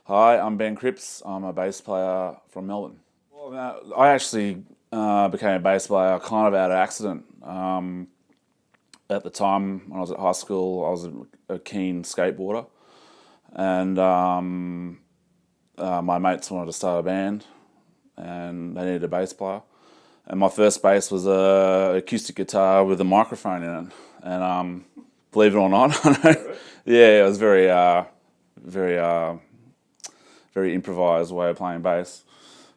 Hi, I'm Ben Cripps. I'm a bass player from Melbourne. Well, I actually became a bass player kind of out of accident. At the time, when I was at high school, I was a keen skateboarder, and my mates wanted to start a band, and they needed a bass player. And my first bass was a acoustic guitar with a microphone in it. And believe it or not, yeah, it was very, very improvised way of playing bass.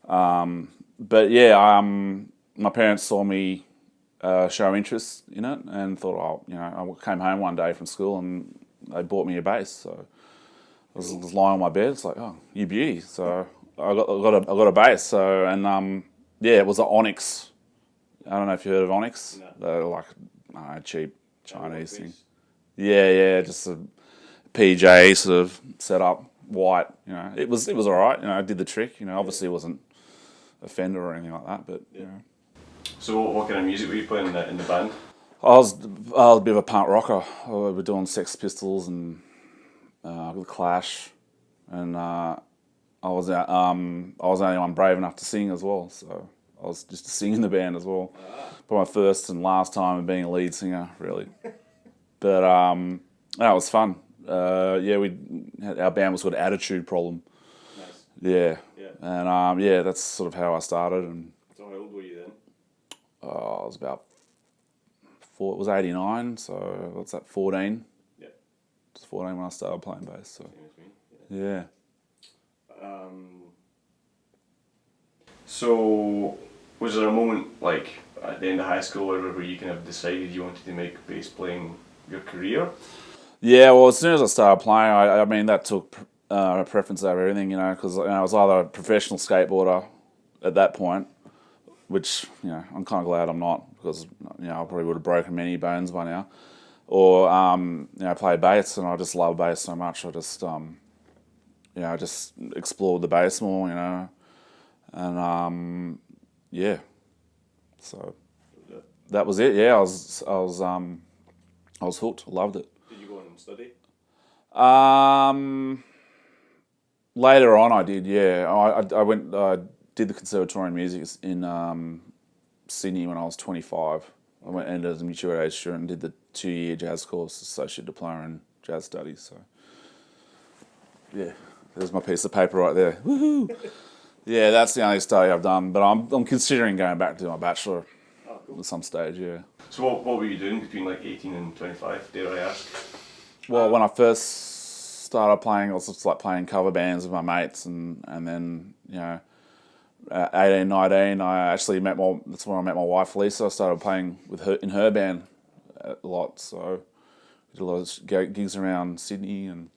But yeah, my parents saw me show interest in it and thought, I came home one day from school and they bought me a bass. So I was lying on my bed. It's like, oh, you beauty. So I got a bass. So yeah, it was an Onyx. I don't know if you heard of Onyx. No. They're like cheap Chinese thing. Yeah, just a PJ sort of setup, white. It was all right. I did the trick. Obviously it wasn't a Fender or anything like that, but So what kind of music were you playing in the band? I was a bit of a punk rocker. We were doing Sex Pistols and the Clash, and I was the only one brave enough to sing as well. So I was just to sing in the band as well. But my first and last time of being a lead singer, really. But that was fun. Our band was called Attitude Problem. Nice. Yeah. Yeah. And that's sort of how I started. And So how old were you then? I was about it was 89, so what's that, 14? Yeah. Just 14 when I started playing bass. So Same as me. yeah. So was there a moment like at the end of high school or whatever where you kind of decided you wanted to make bass playing your career? Yeah, well, as soon as I started playing, I mean, that took preference over everything, because I was either a professional skateboarder at that point, which, I'm kind of glad I'm not, because, I probably would have broken many bones by now, or, I played bass, and I just love bass so much, I just explored the bass more, and, yeah, so that was it, yeah, I was hooked, loved it. Did you go on and study? Later on, I did. Yeah, I went. I did the conservatory in music in Sydney when I was 25. I went and as a mature age student and did the 2-year jazz course, associate diploma in jazz studies. So, yeah, there's my piece of paper right there. Woohoo! Yeah, that's the only study I've done, but I'm considering going back to do my bachelor at some stage. Yeah. So what were you doing between like 18 and 25, dare I ask? Well, when I first started playing, I was just like playing cover bands with my mates, and then at 18, 19, I actually that's when I met my wife Lisa. I started playing with her in her band a lot, so we did a lot of gigs around Sydney, and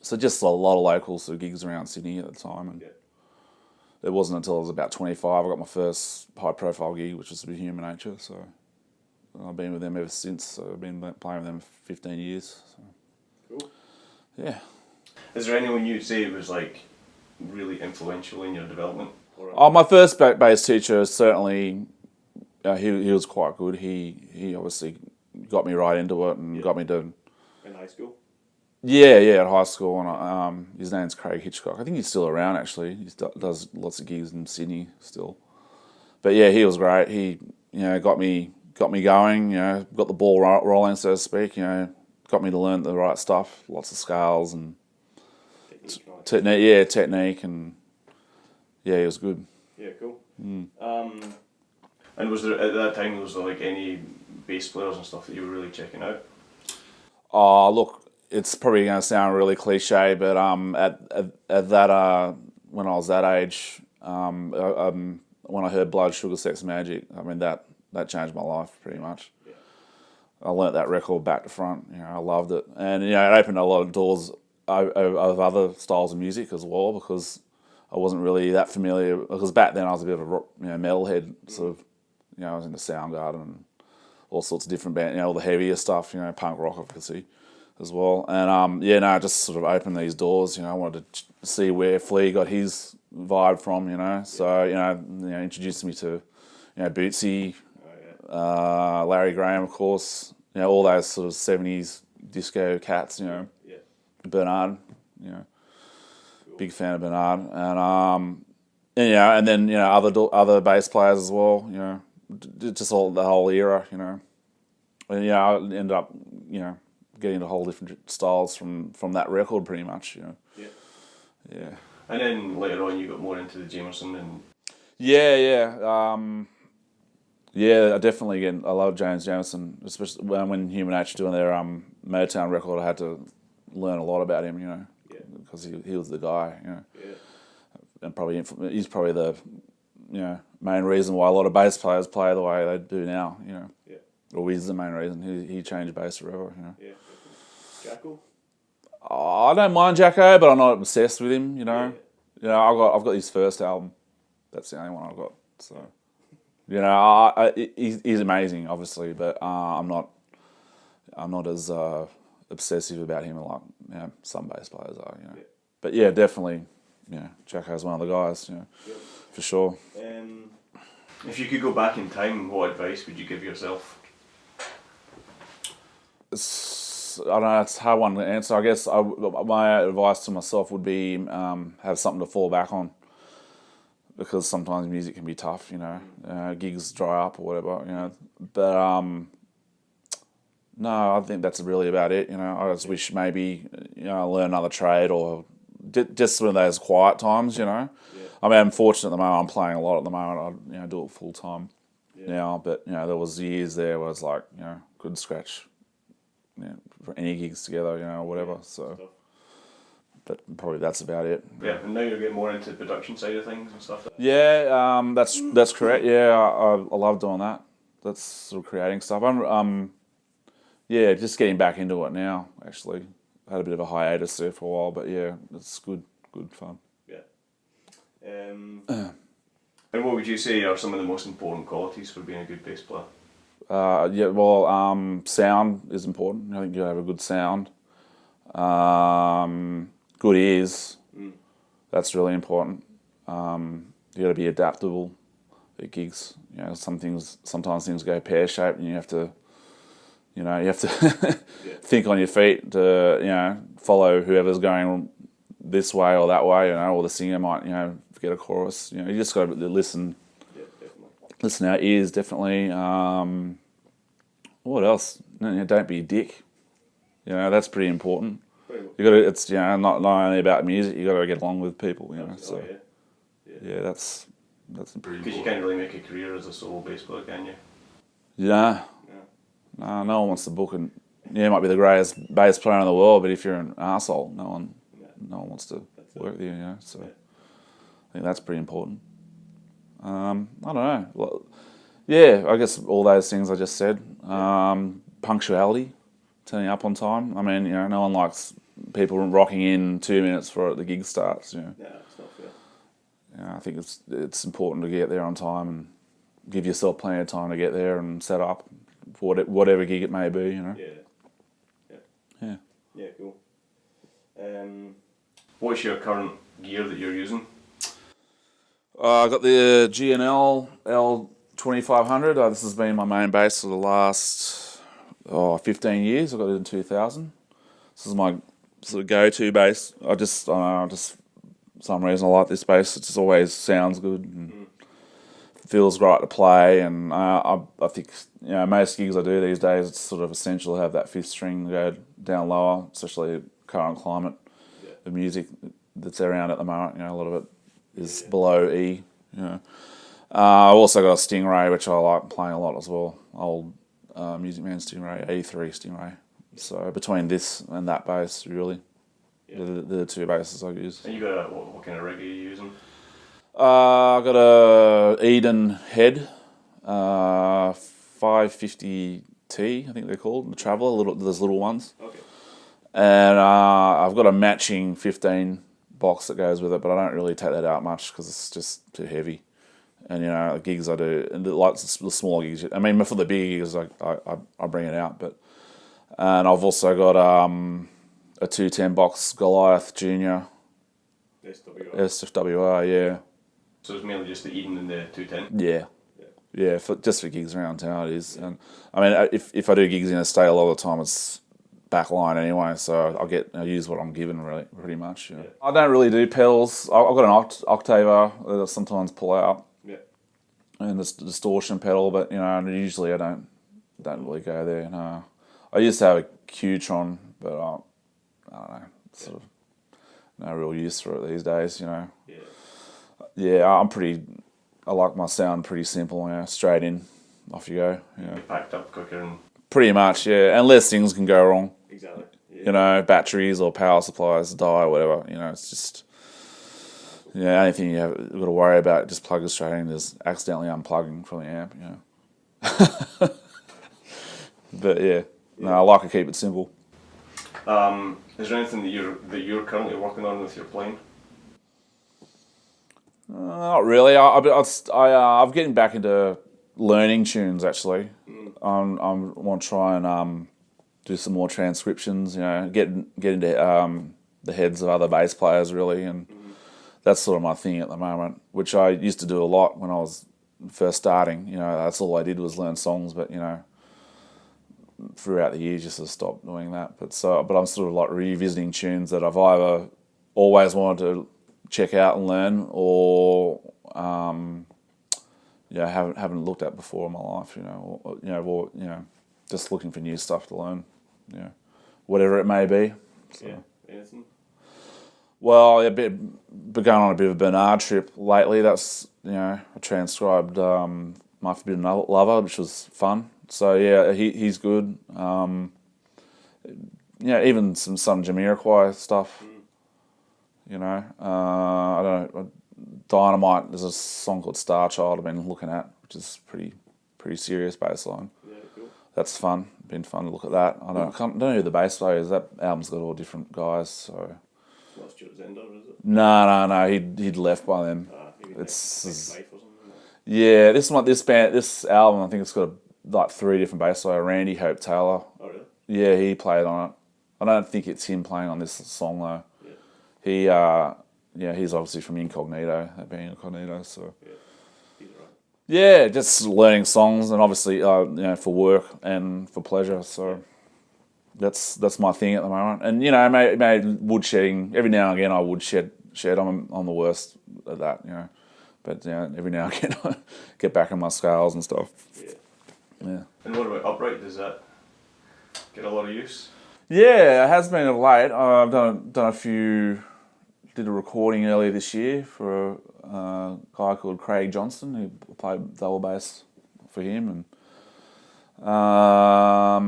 so just a lot of local sort of gigs around Sydney at the time. And it wasn't until I was about 25 I got my first high-profile gig, which was with Human Nature. So I've been with them ever since. So I've been playing with them for 15 years. So. Cool. Yeah. Is there anyone you'd say was like really influential in your development? My first bass teacher certainly, he was quite good. He obviously got me right into it and got me to. In high school? Yeah, at high school, and his name's Craig Hitchcock. I think he's still around actually. He does lots of gigs in Sydney still. But yeah, he was great. He got me going. Got the ball rolling, so to speak. Got me to learn the right stuff. Lots of scales and technique. Yeah, technique, and yeah, he was good. Yeah, cool. And was there at that time like any bass players and stuff that you were really checking out? Oh, look, it's probably going to sound really cliche, but at that when I was that age, when I heard Blood, Sugar, Sex, Magic, I mean that changed my life pretty much. I learnt that record back to front. I loved it, and it opened a lot of doors of other styles of music as well, because I wasn't really that familiar. Because back then I was a bit of a rock, metalhead, sort of. I was into Soundgarden and all sorts of different bands, all the heavier stuff, punk rock obviously as well. And it just sort of opened these doors. I wanted to see where Flea got his vibe from. So introduced me to Bootsy, Larry Graham, of course. All those sort of 70s disco cats. Bernard. Big fan of Bernard, and then other bass players as well. Just all the whole era. And I ended up getting into whole different styles from that record pretty much. Yeah. And then later on, you got more into the Jameson and. Yeah. I definitely I love James Jameson, especially when Human Nature doing their Motown record. I had to learn a lot about him, because he was the guy, and probably he's probably the main reason why a lot of bass players play the way they do now, or he's the main reason he changed bass forever, Jacko? I don't mind Jacko, but I'm not obsessed with him, I've got his first album. That's the only one I've got. So, he's amazing, obviously, but I'm not as obsessive about him like some bass players are. But yeah, definitely, Jacko's one of the guys, for sure. If you could go back in time, what advice would you give yourself? I don't know. It's a hard one to answer. I guess my advice to myself would be have something to fall back on, because sometimes music can be tough. Gigs dry up or whatever. But no, I think that's really about it. I just wish maybe I learn another trade, or just one of those quiet times. I mean, I'm fortunate at the moment. I'm playing a lot at the moment. I do it full time now. But there was years there where I was like, couldn't scratch for any gigs together, or whatever. So, but probably that's about it. Yeah, and now you're getting more into the production side of things and stuff. Yeah, that's correct. Yeah, I love doing that. That's sort of creating stuff. I'm just getting back into it now. Actually, I had a bit of a hiatus there for a while, but yeah, it's good fun. Yeah. And what would you say are some of the most important qualities for being a good bass player? Sound is important. I think you have a good sound. Good ears. That's really important. You got to be adaptable at gigs. Sometimes things go pear shaped, and you have to think on your feet to follow whoever's going this way or that way. Or the singer might forget a chorus. You just got to listen. Listen out, ears definitely. What else? Don't be a dick. That's pretty important. You got to. It's not only about music. You got to get along with people. So that's pretty. Because you can't really make a career as a solo bass player, can you? Yeah. No one wants to book and it might be the greatest bass player in the world, but if you're an arsehole, no one wants to work with you. So I think that's pretty important. I don't know. Well, I guess all those things I just said. Punctuality, turning up on time. I mean, no one likes people rocking in 2 minutes before the gig starts. Yeah, it's not fair. I think it's important to get there on time and give yourself plenty of time to get there and set up for whatever gig it may be. Yeah, cool. What's your current gear that you're using? I got the GNL L2500. This has been my main bass for the last 15 years. I got it in 2000. This is my sort of go-to bass. I just for some reason I like this bass. It just always sounds good and feels right to play. And I think most gigs I do these days, it's sort of essential to have that fifth string to go down lower, especially current climate of music that's around at the moment. A lot of it is below E. I've also got a Stingray, which I like playing a lot as well. Old Music Man Stingray, E3 Stingray. So between this and that bass, really, the two basses I use. And you got what kind of rig are you using? I got a Eden Head, 550T, I think they're called, the Traveller. Those little ones. Okay. And I've got a matching 15 box that goes with it, but I don't really take that out much because it's just too heavy. And the gigs I do, and like the smaller gigs, I mean for the big gigs I bring it out, and I've also got a 210 box Goliath Junior SWR, yeah. So it's mainly just the Eden and the 210? Yeah, just for gigs around town it is. And I mean, if I do gigs in a state, a lot of the time it's backline anyway, so I use what I'm given really, pretty much. Yeah. I don't really do pedals. I've got an octaver that I sometimes pull out, and this distortion pedal, but usually I don't really go there. No, I used to have a Qtron, but I don't know, sort of no real use for it these days. Yeah, I like my sound pretty simple. Straight in, off you go. Packed up quicker and. Pretty much, yeah. Unless things can go wrong. Exactly. Yeah. Batteries or power supplies die or whatever. It's just anything you've got to worry about, just plug it straight in. Is accidentally unplugging from the amp. But no, I like to keep it simple. Is there anything that you're currently working on with your playing? Not really. I'm getting back into learning tunes actually. I want to try and do some more transcriptions. Get into the heads of other bass players really, and that's sort of my thing at the moment. Which I used to do a lot when I was first starting. That's all I did was learn songs. But throughout the years, just to stop doing that. But I'm sort of like revisiting tunes that I've either always wanted to check out and learn, or haven't looked at before in my life, or just looking for new stuff to learn, whatever it may be. So. Anything? Well, been going on a bit of a Bernard trip lately. That's I transcribed My Forbidden Lover, which was fun. So he's good. Even some Jamiroquai stuff. I don't know. Dynamite, there's a song called Star Child I've been looking at, which is pretty serious bass line. Yeah, cool. That's fun. Been fun to look at that. I don't know who the bass player is. That album's got all different guys. So. Not Stuart Zender, is it? No. He'd left by then. It's Life or something. Yeah, this album, I think it's got like 3 different bass players. Randy Hope Taylor. Oh really? Yeah, he played on it. I don't think it's him playing on this song though. Yeah. He's obviously from Incognito, that being Incognito, so. Yeah, he's right. Yeah, just learning songs, and obviously, for work and for pleasure, so that's my thing at the moment. And, maybe woodshedding, every now and again I woodshed. I'm the worst at that, But, every now and again I get back on my scales and stuff. Yeah. And what about upright? Does that get a lot of use? Yeah, it has been of late. I've done a few. Did a recording earlier this year for a guy called Craig Johnston, who played double bass for him, and I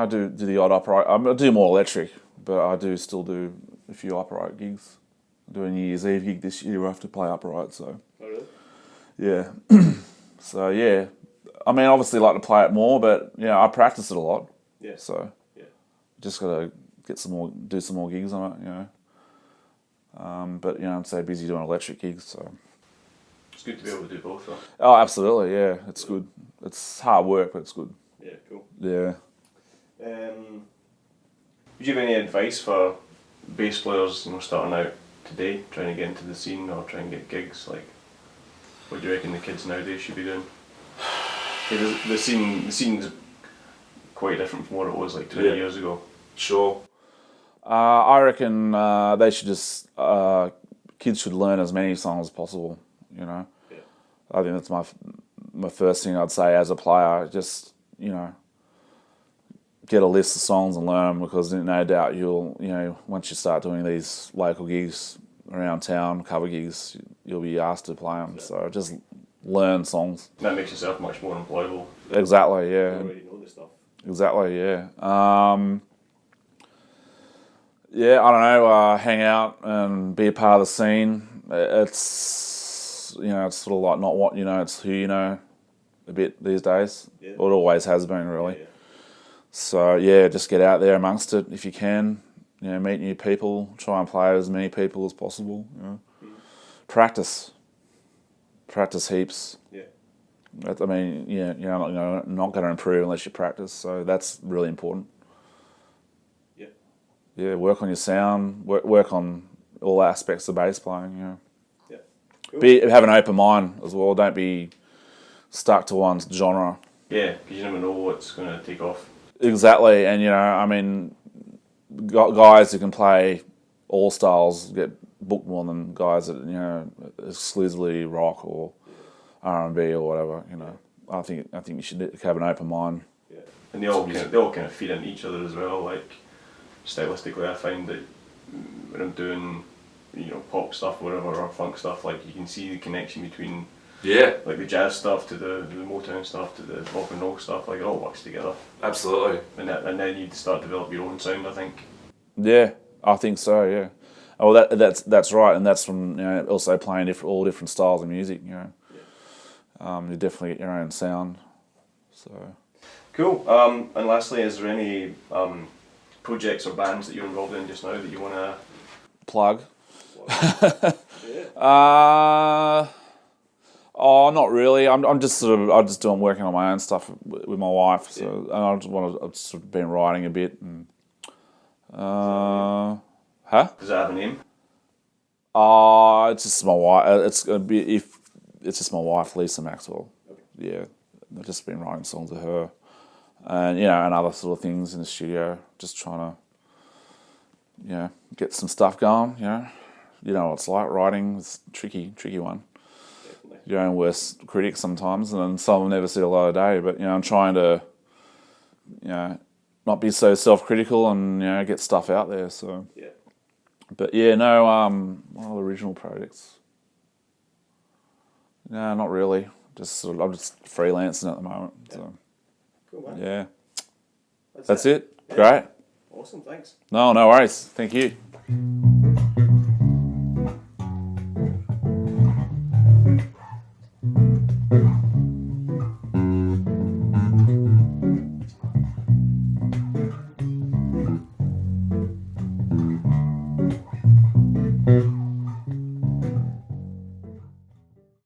do the odd upright. I do more electric, but I do still do a few upright gigs. I'm doing a New Year's Eve gig this year where I have to play upright. So. Oh really? Yeah. So yeah, I mean, obviously like to play it more, but I practice it a lot. Yeah. So. Just gotta do some more gigs on it, But I'm so busy doing electric gigs, so. It's good to be able to do both, though. Oh, absolutely, yeah. It's good. It's hard work, but it's good. Yeah, cool. Yeah. Would you have any advice for bass players, starting out today, trying to get into the scene or trying to get gigs? Like, what do you reckon the kids nowadays should be doing? The scene's quite different from what it was like 20 years ago. Sure. I reckon they should just kids should learn as many songs as possible. Yeah. I think that's my first thing I'd say as a player. Just get a list of songs and learn them, because no doubt you'll once you start doing these local gigs around town, cover gigs, you'll be asked to play them. So just learn songs. That makes yourself much more employable. Exactly. Yeah. You already know this stuff. Exactly. Yeah. I don't know. Hang out and be a part of the scene. It's it's sort of like not what it's who a bit these days. Yeah. Or it always has been really. Yeah. So yeah, just get out there amongst it if you can. You know, meet new people, try and play with as many people as possible. You know. Practice heaps. Yeah. I mean, yeah, you're not going to improve unless you practice. So that's really important. Yeah. Yeah, work on your sound. Work on all aspects of bass playing. You know. Yeah. Cool. Have an open mind as well. Don't be stuck to one genre. Yeah, because you never know what's going to take off. Exactly, and I mean, guys who can play all styles get booked more than guys that exclusively rock or R&B or whatever. I think you should have an open mind. Yeah, and they all kind of feed into each other as well. Like stylistically, I find that when I'm doing pop stuff, or whatever, or funk stuff, like you can see the connection between like the jazz stuff to the Motown stuff to the rock and roll stuff. Like it all works together. Absolutely. And then you start to develop your own sound, I think. Yeah, I think so. Yeah. Oh, that's right, and that's from also playing all different styles of music. You definitely get your own sound. So. Cool. And lastly, is there any projects or bands that you're involved in just now that you want to plug? Yeah. Oh, not really. I'm just working on my own stuff with my wife. So and I've sort of been writing a bit and. Huh? Does that have a name? It's just my wife. It's just my wife, Lisa Maxwell. Okay. Yeah, I've just been writing songs with her, and and other sort of things in the studio. Just trying to, get some stuff going. You know what it's like writing. It's a tricky one. Definitely. Your own worst critic sometimes, and then some will never see the light of day. But I'm trying to, not be so self-critical and get stuff out there. So yeah. But yeah, no, what are the original projects? No, not really. I'm just freelancing at the moment. Yeah. So cool, man. Yeah. That's it. Yeah. Great. Awesome, thanks. No worries. Thank you.